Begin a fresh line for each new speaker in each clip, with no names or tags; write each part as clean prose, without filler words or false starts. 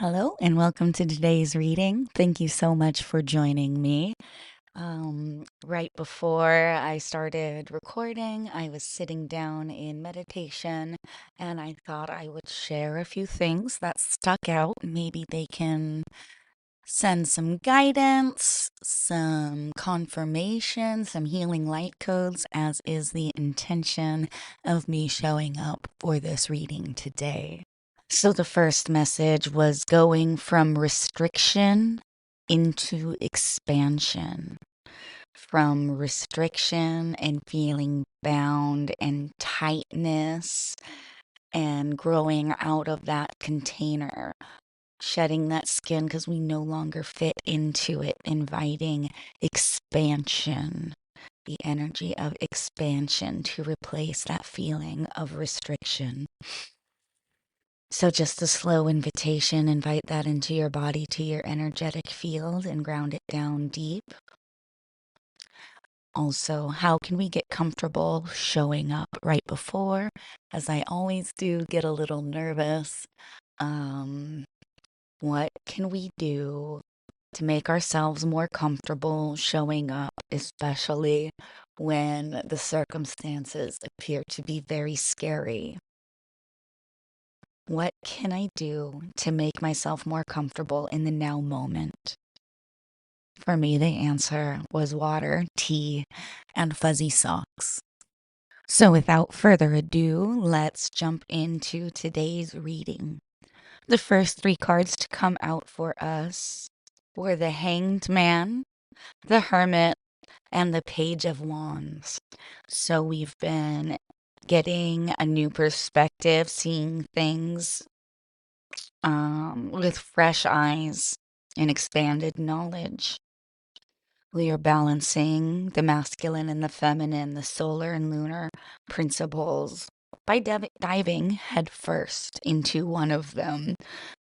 Hello and welcome to today's reading. Thank you so much for joining me. Right before I started recording, I was sitting down in meditation and I thought I would share a few things that stuck out. Maybe they can send some guidance, some confirmation, some healing light codes, as is the intention of me showing up for this reading today. So the first message was going from restriction into expansion, from restriction and feeling bound and tightness and growing out of that container, shedding that skin because we no longer fit into it, inviting expansion, the energy of expansion to replace that feeling of restriction. So just a slow invitation, invite that into your body, to your energetic field, and ground it down deep. Also, how can we get comfortable showing up right before? As I always do, get a little nervous. What can we do to make ourselves more comfortable showing up, especially when the circumstances appear to be very scary? What can I do to make myself more comfortable in the now moment? For me, the answer was water, tea, and fuzzy socks. So without further ado, let's jump into today's reading. The first three cards to come out for us were the Hanged Man, the Hermit, and the Page of Wands. So we've been getting a new perspective, seeing things with fresh eyes and expanded knowledge. We are balancing the masculine and the feminine, the solar and lunar principles by diving headfirst into one of them.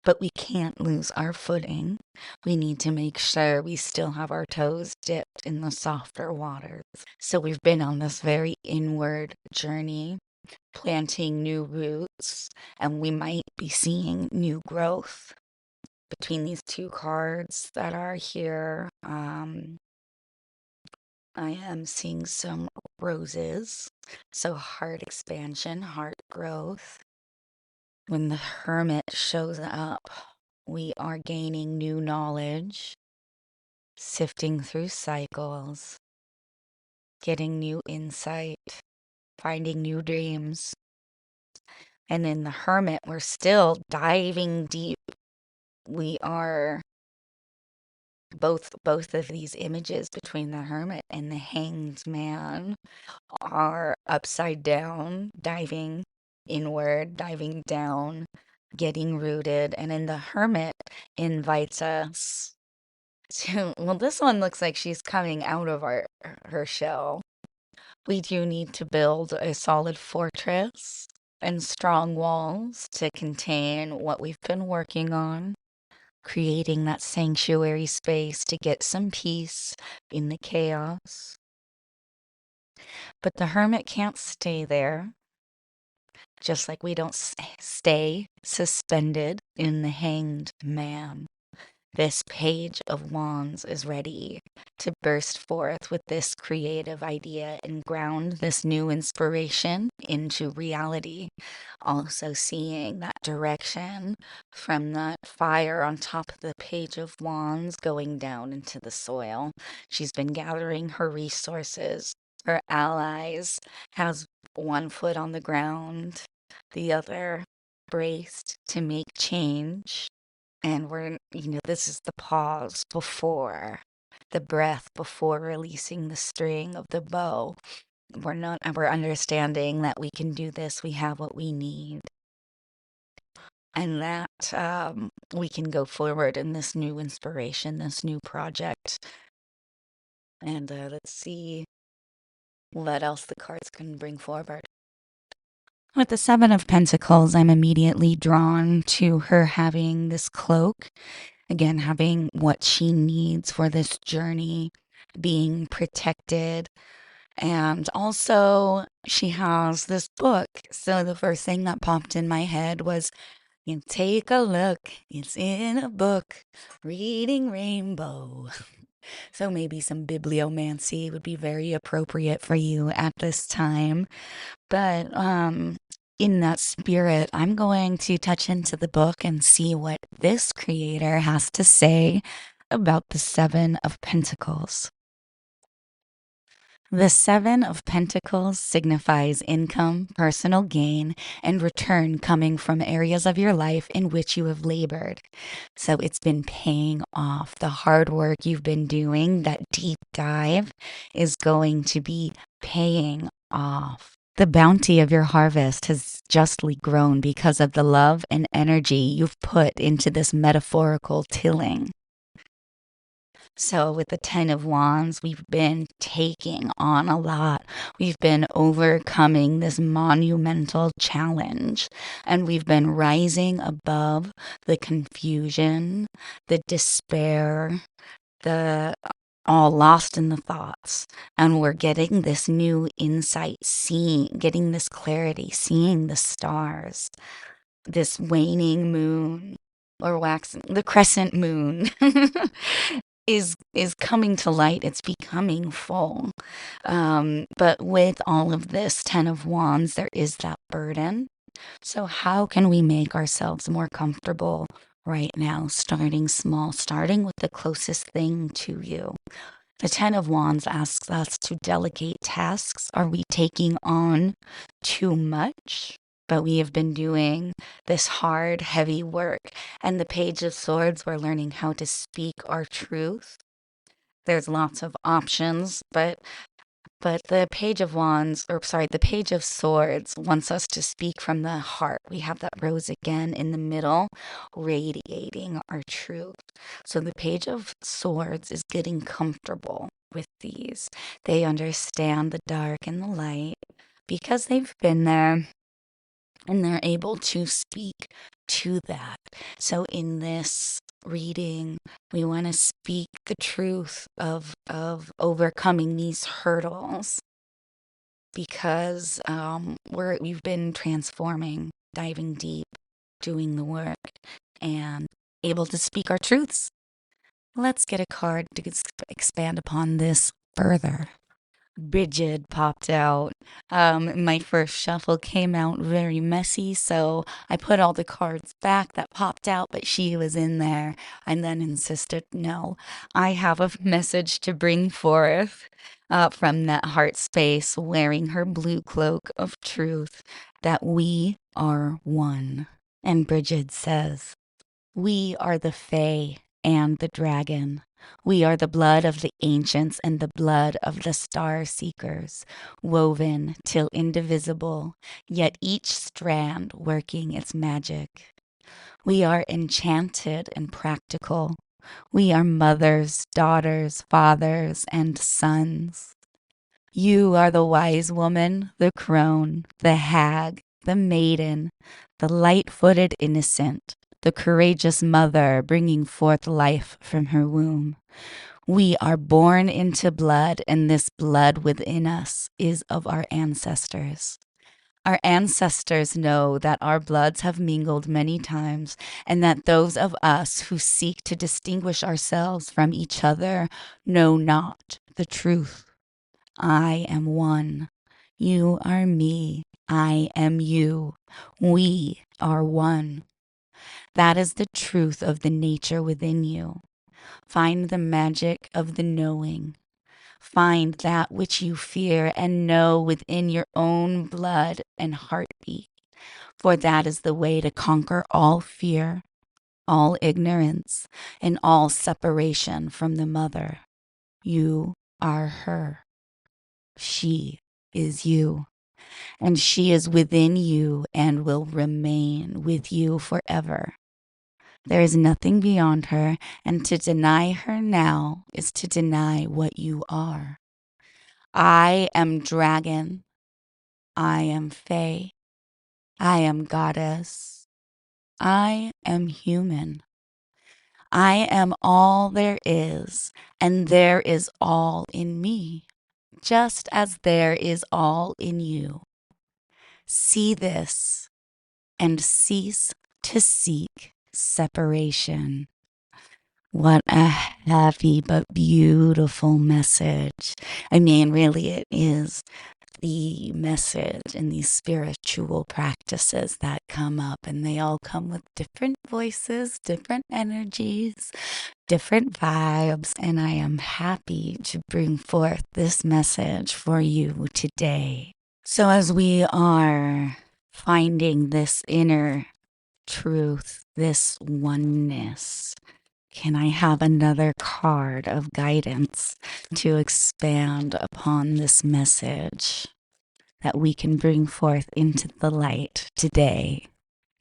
But we can't lose our footing. We need to make sure we still have our toes dipped in the softer waters. So we've been on this very inward journey, planting new roots, and we might be seeing new growth between these two cards that are here. I am seeing some roses, so heart expansion, heart growth. When the Hermit shows up, we are gaining new knowledge, sifting through cycles, getting new insight, finding new dreams. And in the Hermit, we're still diving deep. We are both of these images between the Hermit and the Hanged Man are upside down, diving inward, diving down, getting rooted. And in the Hermit invites us to, well, this one looks like she's coming out of her shell. We do need to build a solid fortress and strong walls to contain what we've been working on, creating that sanctuary space to get some peace in the chaos. But the Hermit can't stay there, just like we don't stay suspended in the Hanged Man. This Page of Wands is ready to burst forth with this creative idea and ground this new inspiration into reality. Also seeing that direction from that fire on top of the Page of Wands going down into the soil. She's been gathering her resources, her allies, has one foot on the ground, the other braced to make change. And this is the pause before the breath, before releasing the string of the bow. We're understanding that we can do this. We have what we need. And that we can go forward in this new inspiration, this new project. And let's see what else the cards can bring forward. With the Seven of Pentacles, I'm immediately drawn to her having this cloak. Again, having what she needs for this journey, being protected. And also, she has this book. So the first thing that popped in my head was You take a look, it's in a book, reading Rainbow. So maybe some bibliomancy would be very appropriate for you at this time. But in that spirit, I'm going to touch into the book and see what this creator has to say about the Seven of Pentacles. The Seven of Pentacles signifies income, personal gain, and return coming from areas of your life in which you have labored. So it's been paying off. The hard work you've been doing, that deep dive, is going to be paying off. The bounty of your harvest has justly grown because of the love and energy you've put into this metaphorical tilling. So, with the Ten of Wands, we've been taking on a lot. We've been overcoming this monumental challenge, and we've been rising above the confusion, the despair, the all lost in the thoughts. And we're getting this new insight, getting this clarity, seeing the stars, this waning moon or waxing, the crescent moon. is coming to light. It's becoming full. But with all of this Ten of Wands, there is that burden. So how can we make ourselves more comfortable right now? Starting small, starting with the closest thing to you. The Ten of Wands asks us to delegate tasks. Are we taking on too much? But we have been doing this hard, heavy work. And the Page of Swords, we're learning how to speak our truth. There's lots of options, but the Page of Wands, or sorry, the Page of Swords wants us to speak from the heart. We have that rose again in the middle, radiating our truth. So the Page of Swords is getting comfortable with these. They understand the dark and the light because they've been there, and they're able to speak to that. So in this reading, we want to speak the truth of overcoming these hurdles because we've been transforming, diving deep, doing the work, and able to speak our truths. Let's get a card to expand upon this further. Brigid popped out. My first shuffle came out very messy, so I put all the cards back that popped out, but she was in there and then insisted, no, I have a message to bring forth from that heart space, wearing her blue cloak of truth, that we are one. And Brigid says, we are the Fae and the dragon. We are the blood of the ancients and the blood of the star seekers, woven till indivisible, yet each strand working its magic. We are enchanted and practical. We are mothers, daughters, fathers, and sons. You are the wise woman, the crone, the hag, the maiden, the light-footed innocent, the courageous mother bringing forth life from her womb. We are born into blood, and this blood within us is of our ancestors. Our ancestors know that our bloods have mingled many times, and that those of us who seek to distinguish ourselves from each other know not the truth. I am one. You are me. I am you. We are one. That is the truth of the nature within you. Find the magic of the knowing. Find that which you fear and know within your own blood and heartbeat. For that is the way to conquer all fear, all ignorance, and all separation from the mother. You are her. She is you, and she is within you and will remain with you forever. There is nothing beyond her, and to deny her now is to deny what you are. I am dragon. I am fae. I am goddess. I am human. I am all there is, and there is all in me, just as there is all in you. See this and cease to seek separation. What a heavy but beautiful message. I mean, really, it is the message in these spiritual practices that come up, and they all come with different voices, different energies, different vibes. And I am happy to bring forth this message for you today. So, as we are finding this inner truth, this oneness, can I have another card of guidance to expand upon this message that we can bring forth into the light today?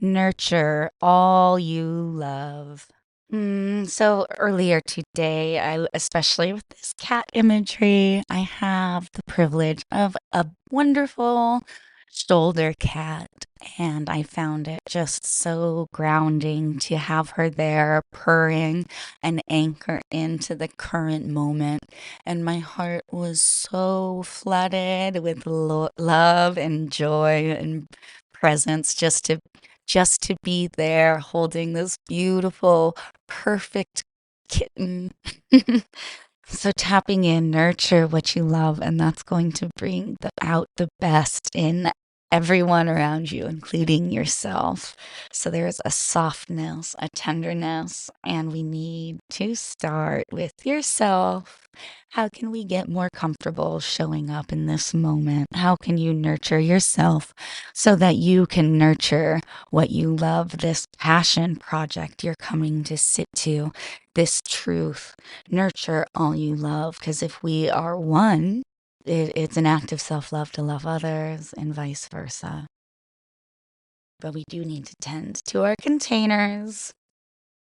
Nurture all you love. So earlier today, especially with this cat imagery, I have the privilege of a wonderful shoulder cat, and I found it just so grounding to have her there purring and anchor into the current moment. And my heart was so flooded with love and joy and presence just to be there holding this beautiful, perfect kitten. So tapping in, nurture what you love, and that's going to bring out the best in everyone around you, including yourself. So there's a softness, a tenderness, and we need to start with yourself. How can we get more comfortable showing up in this moment? How can you nurture yourself so that you can nurture what you love, this passion project you're coming to sit to, this truth? Nurture all you love, because if we are one, it's an act of self-love to love others and vice versa. But we do need to tend to our containers.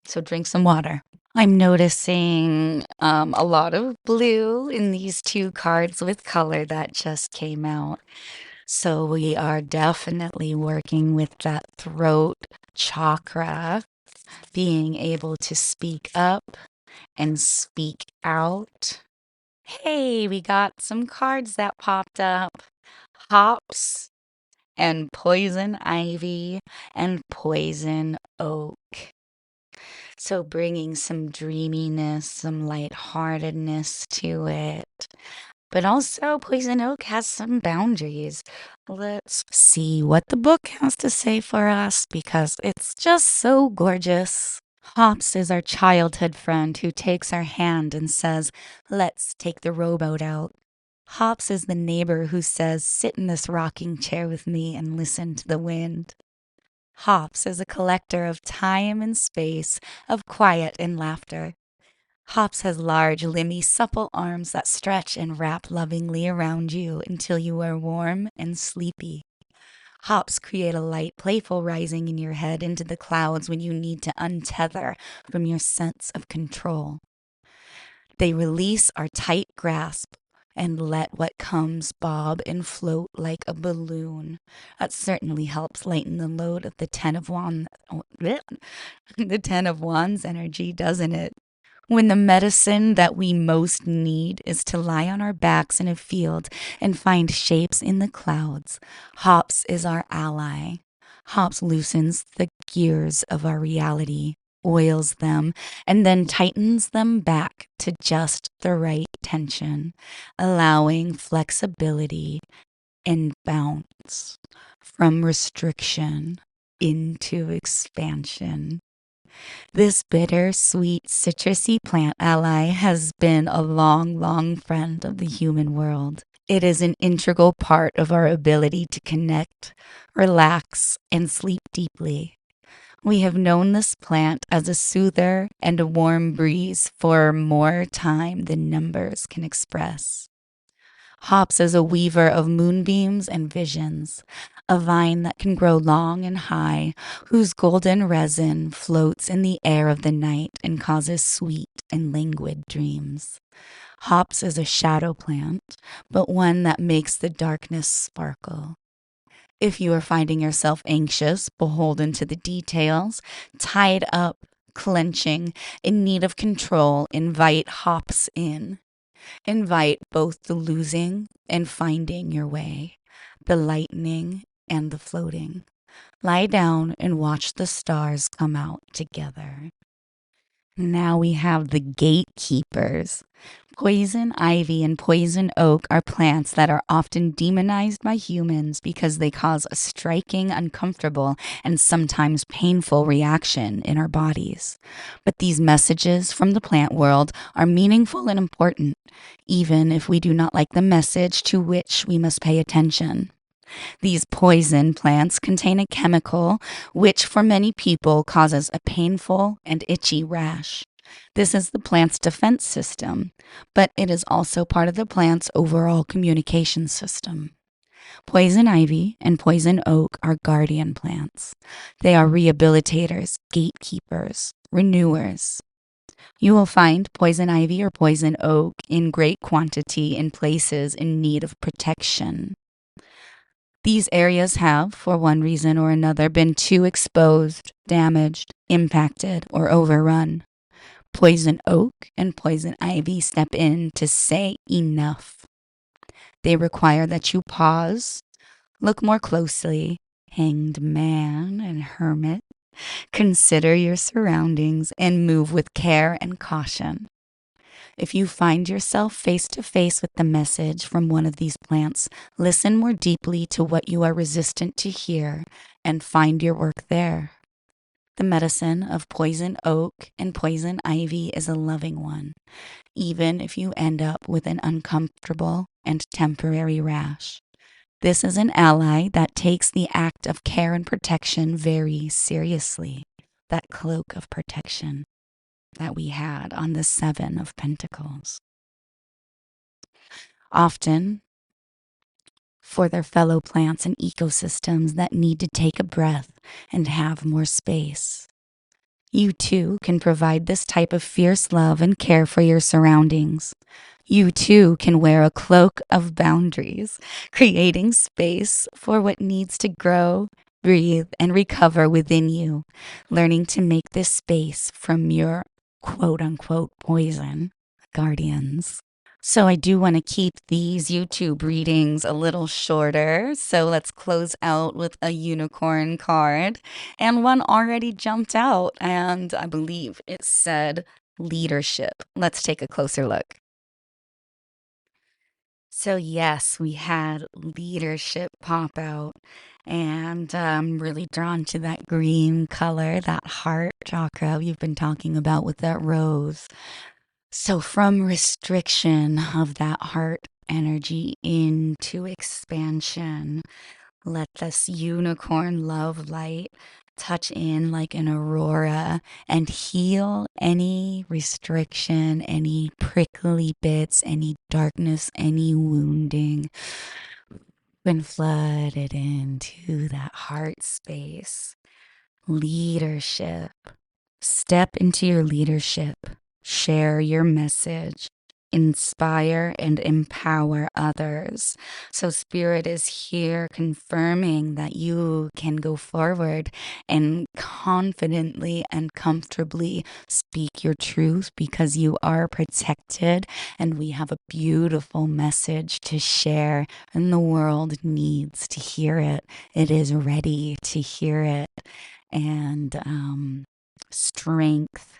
So drink some water. I'm noticing a lot of blue in these two cards with color that just came out. So we are definitely working with that throat chakra, being able to speak up and speak out. Hey, we got some cards that popped up. Hops and poison ivy and poison oak. So bringing some dreaminess, some lightheartedness to it. But also, poison oak has some boundaries. Let's see what the book has to say for us, because it's just so gorgeous. Hops is our childhood friend who takes our hand and says, "Let's take the rowboat out." Hops is the neighbor who says, "Sit in this rocking chair with me and listen to the wind." Hops is a collector of time and space, of quiet and laughter. Hops has large, limby, supple arms that stretch and wrap lovingly around you until you are warm and sleepy. Hops create a light, playful rising in your head into the clouds when you need to untether from your sense of control. They release our tight grasp and let what comes bob and float like a balloon. That certainly helps lighten the load of the Ten of Wands, the Ten of Wands energy, doesn't it? When the medicine that we most need is to lie on our backs in a field and find shapes in the clouds, Hops is our ally. Hops loosens the gears of our reality, oils them, and then tightens them back to just the right tension, allowing flexibility and bounce from restriction into expansion. This bitter, sweet, citrusy plant ally has been a long, long friend of the human world. It is an integral part of our ability to connect, relax, and sleep deeply. We have known this plant as a soother and a warm breeze for more time than numbers can express. Hops is a weaver of moonbeams and visions, a vine that can grow long and high, whose golden resin floats in the air of the night and causes sweet and languid dreams. Hops is a shadow plant, but one that makes the darkness sparkle. If you are finding yourself anxious, beholden to the details, tied up, clenching, in need of control, invite hops in. Invite both the losing and finding your way, the lightening and the floating. Lie down and watch the stars come out together. Now we have the gatekeepers. Poison ivy and poison oak are plants that are often demonized by humans because they cause a striking, uncomfortable, and sometimes painful reaction in our bodies. But these messages from the plant world are meaningful and important, even if we do not like the message to which we must pay attention. These poison plants contain a chemical which, for many people, causes a painful and itchy rash. This is the plant's defense system, but it is also part of the plant's overall communication system. Poison ivy and poison oak are guardian plants. They are rehabilitators, gatekeepers, renewers. You will find poison ivy or poison oak in great quantity in places in need of protection. These areas have, for one reason or another, been too exposed, damaged, impacted, or overrun. Poison oak and poison ivy step in to say enough. They require that you pause, look more closely, hanged man and hermit, consider your surroundings, and move with care and caution. If you find yourself face to face with the message from one of these plants, listen more deeply to what you are resistant to hear and find your work there. The medicine of poison oak and poison ivy is a loving one, even if you end up with an uncomfortable and temporary rash. This is an ally that takes the act of care and protection very seriously, that cloak of protection that we had on the Seven of Pentacles. Often, for their fellow plants and ecosystems that need to take a breath and have more space. You too can provide this type of fierce love and care for your surroundings. You too can wear a cloak of boundaries, creating space for what needs to grow, breathe, and recover within you, learning to make this space from your quote unquote poison guardians. So I do want to keep these YouTube readings a little shorter. So let's close out with a unicorn card. And one already jumped out, and I believe it said leadership. Let's take a closer look. So yes, we had leadership pop out, and I'm really drawn to that green color, that heart chakra you've been talking about with that rose. So, from restriction of that heart energy into expansion, let this unicorn love light touch in like an aurora and heal any restriction, any prickly bits, any darkness, any wounding. When flooded into that heart space, leadership. Step into your leadership, share your message, inspire and empower others. So, Spirit is here confirming that you can go forward and confidently and comfortably speak your truth because you are protected, and we have a beautiful message to share, and the world needs to hear it. It is ready to hear it. And strength,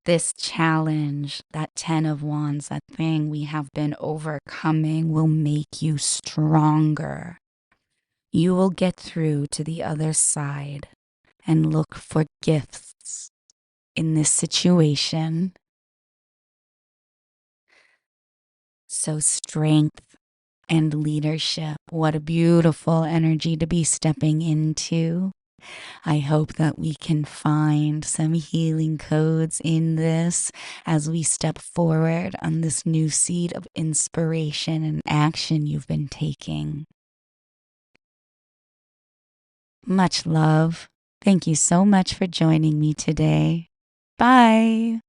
this challenge, that 10 of Wands, that thing we have been overcoming will make you stronger. You will get through to the other side and look for gifts in this situation. So strength and leadership, what a beautiful energy to be stepping into. I hope that we can find some healing codes in this as we step forward on this new seed of inspiration and action you've been taking. Much love. Thank you so much for joining me today. Bye.